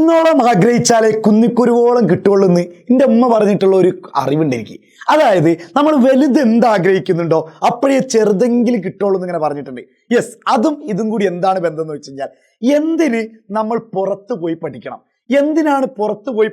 കുന്നോളം ആഗ്രഹിച്ചാലേ കുന്നിക്കുരുവോളം കിട്ടുള്ളൂ എന്ന് എൻ്റെ ഉമ്മ പറഞ്ഞിട്ടുള്ള ഒരു അറിവുണ്ട് എനിക്ക്. അതായത് നമ്മൾ വലുത് എന്താഗ്രഹിക്കുന്നുണ്ടോ അപ്പോഴേ ചെറുതെങ്കിലും കിട്ടുള്ളൂ എന്ന് ഇങ്ങനെ പറഞ്ഞിട്ടുണ്ട്. യെസ്, അതും ഇതും കൂടി എന്താണ് ബന്ധം എന്ന് വെച്ച് കഴിഞ്ഞാൽ, എന്തിന് നമ്മൾ പുറത്തു പോയി പഠിക്കണം, എന്തിനാണ് പുറത്തു പോയി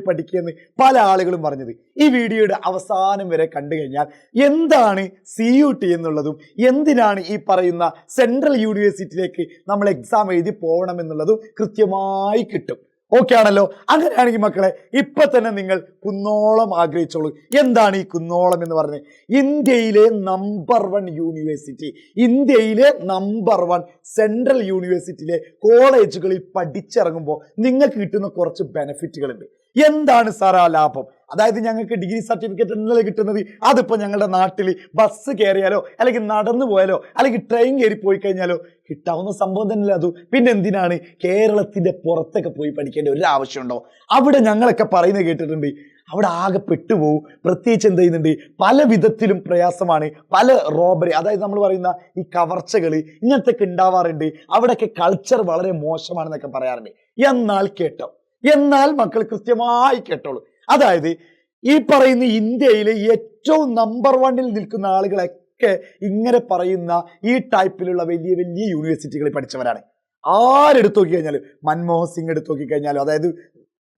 പഠിക്കുക എന്ന് പല ആളുകളും പറഞ്ഞത്. ഈ വീഡിയോയുടെ അവസാനം വരെ കണ്ടു കഴിഞ്ഞാൽ എന്താണ് CUT എന്നുള്ളതും എന്തിനാണ് ഈ പറയുന്ന സെൻട്രൽ യൂണിവേഴ്സിറ്റിയിലേക്ക് നമ്മൾ എക്സാം എഴുതി പോകണം എന്നുള്ളതും കൃത്യമായി കിട്ടും. ഓക്കെ ആണല്ലോ? അങ്ങനെയാണെങ്കിൽ മക്കളെ ഇപ്പൊ തന്നെ നിങ്ങൾ കുന്നോളം ആഗ്രഹിച്ചോളൂ. എന്താണ് ഈ കുന്നോളം എന്ന് പറഞ്ഞത്? ഇന്ത്യയിലെ നമ്പർ 1 യൂണിവേഴ്സിറ്റി, ഇന്ത്യയിലെ നമ്പർ 1 സെൻട്രൽ യൂണിവേഴ്സിറ്റിയിലെ കോളേജുകളിൽ പഠിച്ചിറങ്ങുമ്പോൾ നിങ്ങൾക്ക് കിട്ടുന്ന കുറച്ച് ബെനിഫിറ്റുകളുണ്ട്. എന്താണ് സാർ ആ ലാഭം? അതായത് ഞങ്ങൾക്ക് ഡിഗ്രി സർട്ടിഫിക്കറ്റ് എന്നല്ലേ കിട്ടുന്നത്, അതിപ്പോ ഞങ്ങളുടെ നാട്ടിൽ ബസ് കയറിയാലോ അല്ലെങ്കിൽ നടന്നു പോയാലോ അല്ലെങ്കിൽ ട്രെയിൻ കയറി പോയി കഴിഞ്ഞാലോ കിട്ടാവുന്ന സംഭവം തന്നെയല്ലേ അത്. പിന്നെ എന്തിനാണ് കേരളത്തിന്റെ പുറത്തൊക്കെ പോയി പഠിക്കേണ്ട ഒരു ആവശ്യമുണ്ടോ? അവിടെ ഞങ്ങളൊക്കെ പറയുന്നത് കേട്ടിട്ടുണ്ട്, അവിടെ ആകെ പെട്ടുപോകും. പ്രത്യേകിച്ച് എന്ത് ചെയ്യുന്നുണ്ട്, പല വിധത്തിലും പ്രയാസമാണ്, പല റോബറി, അതായത് നമ്മൾ പറയുന്ന ഈ കവർച്ചകൾ ഇങ്ങനത്തെ ഒക്കെ ഉണ്ടാവാറുണ്ട്. അവിടെയൊക്കെ കൾച്ചർ വളരെ മോശമാണെന്നൊക്കെ പറയാറുണ്ട്. എന്നാൽ മക്കൾ കൃത്യമായി കേട്ടോളൂ. അതായത് ഈ പറയുന്ന ഇന്ത്യയിലെ ഏറ്റവും നമ്പർ 1 നിൽക്കുന്ന ആളുകളൊക്കെ ഇങ്ങനെ പറയുന്ന ഈ ടൈപ്പിലുള്ള വലിയ വലിയ യൂണിവേഴ്സിറ്റികളിൽ പഠിച്ചവരാണ്. ആരെടുത്ത് നോക്കി കഴിഞ്ഞാലും, മൻമോഹൻ സിംഗ് എടുത്ത് നോക്കി കഴിഞ്ഞാലും, അതായത്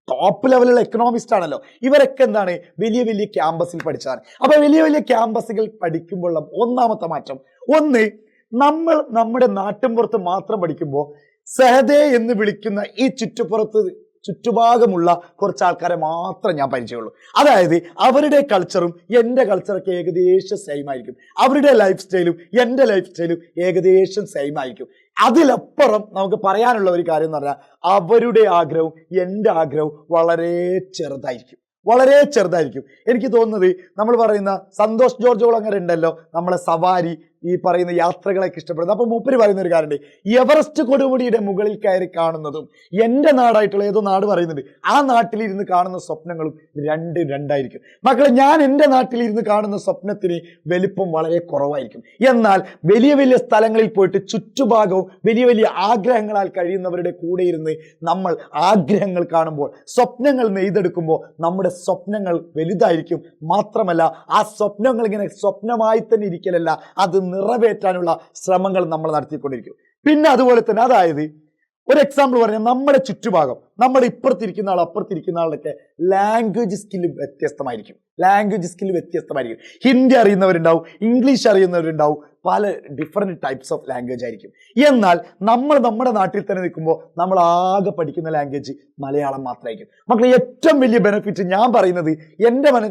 ടോപ്പ് ലെവലുള്ള എക്കണോമിസ്റ്റ് ആണല്ലോ, ഇവരൊക്കെ എന്താണ് വലിയ വലിയ ക്യാമ്പസിൽ പഠിച്ചതാണ്. അപ്പൊ വലിയ വലിയ ക്യാമ്പസുകൾ പഠിക്കുമ്പോൾ ഒന്നാമത്തെ മാറ്റം, ഒന്ന്, നമ്മൾ നമ്മുടെ നാട്ടിൻപുറത്ത് മാത്രം പഠിക്കുമ്പോൾ സഹദേ എന്ന് വിളിക്കുന്ന ഈ ചുറ്റുഭാഗമുള്ള കുറച്ച് ആൾക്കാരെ മാത്രം ഞാൻ പരിചയമുള്ളൂ. അതായത് അവരുടെ കൾച്ചറും എൻ്റെ കൾച്ചറൊക്കെ ഏകദേശം സെയിം ആയിരിക്കും, അവരുടെ ലൈഫ് സ്റ്റൈലും എൻ്റെ ലൈഫ് സ്റ്റൈലും ഏകദേശം സെയിം ആയിരിക്കും. അതിലപ്പുറം നമുക്ക് പറയാനുള്ള ഒരു കാര്യം എന്ന് പറഞ്ഞാൽ, അവരുടെ ആഗ്രഹവും എൻ്റെ ആഗ്രഹവും വളരെ ചെറുതായിരിക്കും. എനിക്ക് തോന്നുന്നത് നമ്മൾ പറയുന്ന സന്തോഷ് ജോർജ് കുളങ്ങര ഉണ്ടല്ലോ, നമ്മളെ സവാരി ഈ പറയുന്ന യാത്രകളൊക്കെ ഇഷ്ടപ്പെടുന്നത്. അപ്പൊ മൂപ്പര് പറയുന്ന ഒരു കാര്യമുണ്ട്, എവറസ്റ്റ് കൊടുമുടിയുടെ മുകളിൽ കയറി കാണുന്നതും എൻ്റെ നാടായിട്ടുള്ള ഏതോ നാട് പറയുന്നുണ്ട്, ആ നാട്ടിലിരുന്ന് കാണുന്ന സ്വപ്നങ്ങളും രണ്ടായിരിക്കും. മക്കളെ, ഞാൻ എൻ്റെ നാട്ടിലിരുന്ന് കാണുന്ന സ്വപ്നത്തിന് വലിപ്പം വളരെ കുറവായിരിക്കും. എന്നാൽ വലിയ വലിയ സ്ഥലങ്ങളിൽ പോയിട്ട് ചുറ്റുഭാഗവും വലിയ വലിയ ആഗ്രഹങ്ങളാൽ കഴിയുന്നവരുടെ കൂടെ ഇരുന്ന് നമ്മൾ ആഗ്രഹങ്ങൾ കാണുമ്പോൾ, സ്വപ്നങ്ങൾ നെയ്തെടുക്കുമ്പോൾ നമ്മുടെ സ്വപ്നങ്ങൾ വലുതായിരിക്കും. മാത്രമല്ല ആ സ്വപ്നങ്ങൾ ഇങ്ങനെ സ്വപ്നമായി തന്നെ ഇരിക്കലല്ല, അത് നിറവേറ്റാനുള്ള ശ്രമങ്ങൾ നമ്മൾ നടത്തിക്കൊണ്ടിരിക്കും. പിന്നെ അതുപോലെ തന്നെ, അതായത് ഒരു എക്സാമ്പിൾ പറഞ്ഞാൽ, നമ്മുടെ ചുറ്റുഭാഗം, നമ്മുടെ ഇപ്പുറത്തിരിക്കുന്ന ആൾ അപ്പുറത്തിരിക്കുന്ന ആളുടെ ലാംഗ്വേജ് സ്കില്ല് വ്യത്യസ്തമായിരിക്കും. ഹിന്ദി അറിയുന്നവരുണ്ടാവും, ഇംഗ്ലീഷ് അറിയുന്നവരുണ്ടാവും, പല ഡിഫറെന്റ് ടൈപ്സ് ഓഫ് ലാംഗ്വേജ് ആയിരിക്കും. എന്നാൽ നമ്മൾ നമ്മുടെ നാട്ടിൽ തന്നെ നിൽക്കുമ്പോൾ നമ്മൾ ആകെ പഠിക്കുന്ന ലാംഗ്വേജ് മലയാളം മാത്രമായിരിക്കും. മക്കളെ, ഏറ്റവും വലിയ ബെനിഫിറ്റ് ഞാൻ പറയുന്നത്,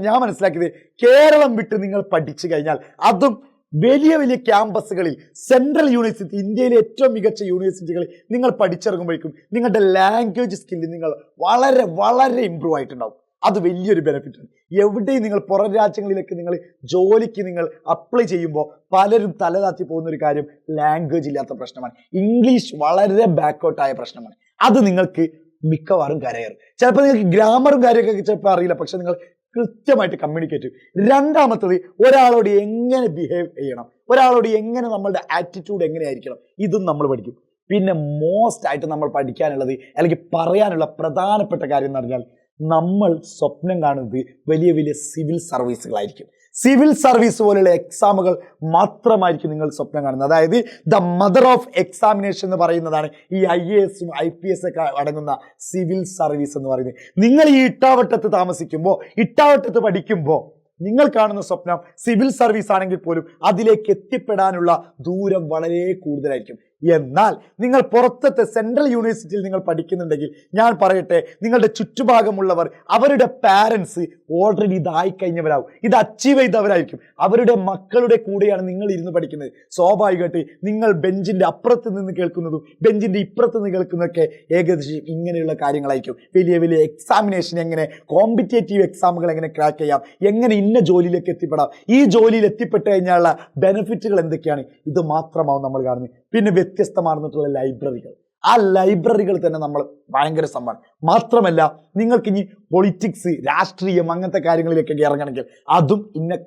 ഞാൻ മനസ്സിലാക്കിയത്, കേരളം വിട്ട് നിങ്ങൾ പഠിച്ചു കഴിഞ്ഞാൽ, അതും വലിയ വലിയ ക്യാമ്പസുകളിൽ, സെൻട്രൽ യൂണിവേഴ്സിറ്റി, ഇന്ത്യയിലെ ഏറ്റവും മികച്ച യൂണിവേഴ്സിറ്റികളിൽ നിങ്ങൾ പഠിച്ചിറങ്ങുമ്പോഴേക്കും നിങ്ങളുടെ ലാംഗ്വേജ് സ്കില്ല് നിങ്ങൾ വളരെ വളരെ ഇമ്പ്രൂവ് ആയിട്ടുണ്ടാവും. അത് വലിയൊരു ബെനിഫിറ്റാണ്. എവിടെയും നിങ്ങൾ പുറം രാജ്യങ്ങളിലേക്ക് നിങ്ങൾ ജോലിക്ക് നിങ്ങൾ അപ്ലൈ ചെയ്യുമ്പോൾ പലരും തലതാത്തി പോകുന്ന ഒരു കാര്യം ലാംഗ്വേജ് ഇല്ലാത്ത പ്രശ്നമാണ്. ഇംഗ്ലീഷ് വളരെ ബാക്കൗട്ടായ പ്രശ്നമാണ്. അത് നിങ്ങൾക്ക് മിക്കവാറും കരകയറും. ചിലപ്പോൾ നിങ്ങൾക്ക് ഗ്രാമറും കാര്യമൊക്കെ ചിലപ്പോൾ അറിയില്ല, പക്ഷെ നിങ്ങൾ കൃത്യമായിട്ട് കമ്മ്യൂണിക്കേറ്റ്. രണ്ടാമത്തത്, ഒരാളോട് എങ്ങനെ ബിഹേവ് ചെയ്യണം, ഒരാളോട് എങ്ങനെ നമ്മളുടെ ആറ്റിറ്റ്യൂഡ് എങ്ങനെയായിരിക്കണം, ഇതും നമ്മൾ പഠിക്കും. പിന്നെ മോസ്റ്റ് ആയിട്ട് നമ്മൾ പഠിക്കാനുള്ളത് അല്ലെങ്കിൽ പറയാനുള്ള പ്രധാനപ്പെട്ട കാര്യം എന്ന് പറഞ്ഞാൽ, നമ്മൾ സ്വപ്നം കാണുന്നത് വലിയ വലിയ സിവിൽ സർവീസുകളായിരിക്കും. സിവിൽ സർവീസ് പോലെയുള്ള എക്സാമുകൾ മാത്രമായിരിക്കും നിങ്ങൾ സ്വപ്നം കാണുന്നത്. അതായത് ദ മദർ ഓഫ് എക്സാമിനേഷൻ എന്ന് പറയുന്നതാണ് ഈ IAS IPS ഒക്കെ അടങ്ങുന്ന സിവിൽ സർവീസ് എന്ന് പറയുന്നത്. നിങ്ങൾ ഈ ഇട്ടാവട്ടത്ത് പഠിക്കുമ്പോൾ നിങ്ങൾ കാണുന്ന സ്വപ്നം സിവിൽ സർവീസ് ആണെങ്കിൽ പോലും അതിലേക്ക് എത്തിപ്പെടാനുള്ള ദൂരം വളരെ കൂടുതലായിരിക്കും. എന്നാൽ നിങ്ങൾ പുറത്തത്തെ സെൻട്രൽ യൂണിവേഴ്സിറ്റിയിൽ നിങ്ങൾ പഠിക്കുന്നുണ്ടെങ്കിൽ, ഞാൻ പറയട്ടെ, നിങ്ങളുടെ ചുറ്റുഭാഗമുള്ളവർ, അവരുടെ പാരൻസ് ഓൾറെഡി ഇതായി കഴിഞ്ഞവരാകും, ഇത് അച്ചീവ് ചെയ്തവരായിരിക്കും. അവരുടെ മക്കളുടെ കൂടെയാണ് നിങ്ങൾ ഇരുന്ന് പഠിക്കുന്നത്. സ്വാഭാവികമായിട്ട് നിങ്ങൾ ബെഞ്ചിന്റെ അപ്പുറത്ത് നിന്ന് കേൾക്കുന്നതും ബെഞ്ചിന്റെ ഇപ്പുറത്ത് നിന്ന് കേൾക്കുന്നതൊക്കെ ഏകദേശം ഇങ്ങനെയുള്ള കാര്യങ്ങളായിരിക്കും. വലിയ വലിയ എക്സാമിനേഷൻ എങ്ങനെ, കോമ്പറ്റേറ്റീവ് എക്സാമുകൾ എങ്ങനെ ക്രാക്ക് ചെയ്യാം, എങ്ങനെ ഇന്ന ജോലിയിലേക്ക് എത്തിപ്പെടാം, ഈ ജോലിയിൽ എത്തിപ്പെട്ട് കഴിഞ്ഞാലുള്ള ബെനിഫിറ്റുകൾ എന്തൊക്കെയാണ്, ഇത് മാത്രമാവും നമ്മൾ കാണുന്നത്. പിന്നെ വ്യത്യസ്തമാർന്നിട്ടുള്ള ലൈബ്രറികൾ, ആ ലൈബ്രറികൾ തന്നെ നമ്മൾ ഭയങ്കര സംഭവമാണ്. മാത്രമല്ല നിങ്ങൾക്ക് ഇനി പൊളിറ്റിക്സ്, രാഷ്ട്രീയം അങ്ങനത്തെ കാര്യങ്ങളിലേക്കൊക്കെ ഇറങ്ങണമെങ്കിൽ അതും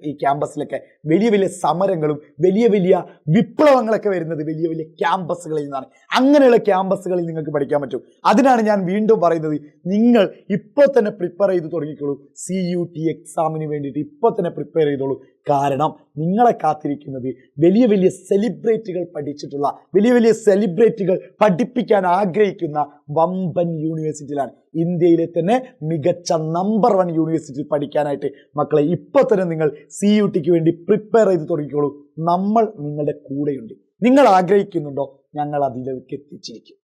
ഈ ക്യാമ്പസിലൊക്കെ വലിയ വലിയ സമരങ്ങളും വലിയ വലിയ വിപ്ലവങ്ങളൊക്കെ വരുന്നത് വലിയ വലിയ ക്യാമ്പസുകളിൽ നിന്നാണ്. അങ്ങനെയുള്ള ക്യാമ്പസുകളിൽ നിങ്ങൾക്ക് പഠിക്കാൻ പറ്റും. അതിനാണ് ഞാൻ വീണ്ടും പറയുന്നത്, നിങ്ങൾ ഇപ്പോൾ തന്നെ പ്രിപ്പയർ ചെയ്ത് തുടങ്ങിക്കോളൂ. CUT എക്സാമിന് വേണ്ടിയിട്ട് ഇപ്പോൾ തന്നെ പ്രിപ്പയർ ചെയ്തോളൂ. കാരണം നിങ്ങളെ കാത്തിരിക്കുന്നത് വലിയ വലിയ സെലിബ്രിറ്റികൾ പഠിച്ചിട്ടുള്ള, വലിയ വലിയ സെലിബ്രിറ്റികൾ പഠിപ്പിക്കാൻ ആഗ്രഹിക്കുന്ന വമ്പൻ യൂണിവേഴ്സിറ്റിയിലാണ്. ഇന്ത്യയിലെ തന്നെ മികച്ച നമ്പർ 1 യൂണിവേഴ്സിറ്റി പഠിക്കാനായിട്ട് മക്കളെ ഇപ്പോൾ തന്നെ നിങ്ങൾ CUTക്ക് വേണ്ടി പ്രിപ്പയർ ചെയ്ത് തുടങ്ങിക്കോളൂ. നമ്മൾ നിങ്ങളുടെ കൂടെയുണ്ട്. നിങ്ങൾ ആഗ്രഹിക്കുന്നുണ്ടോ? ഞങ്ങൾ അതിലേക്ക് എത്തിച്ചിരിക്കും.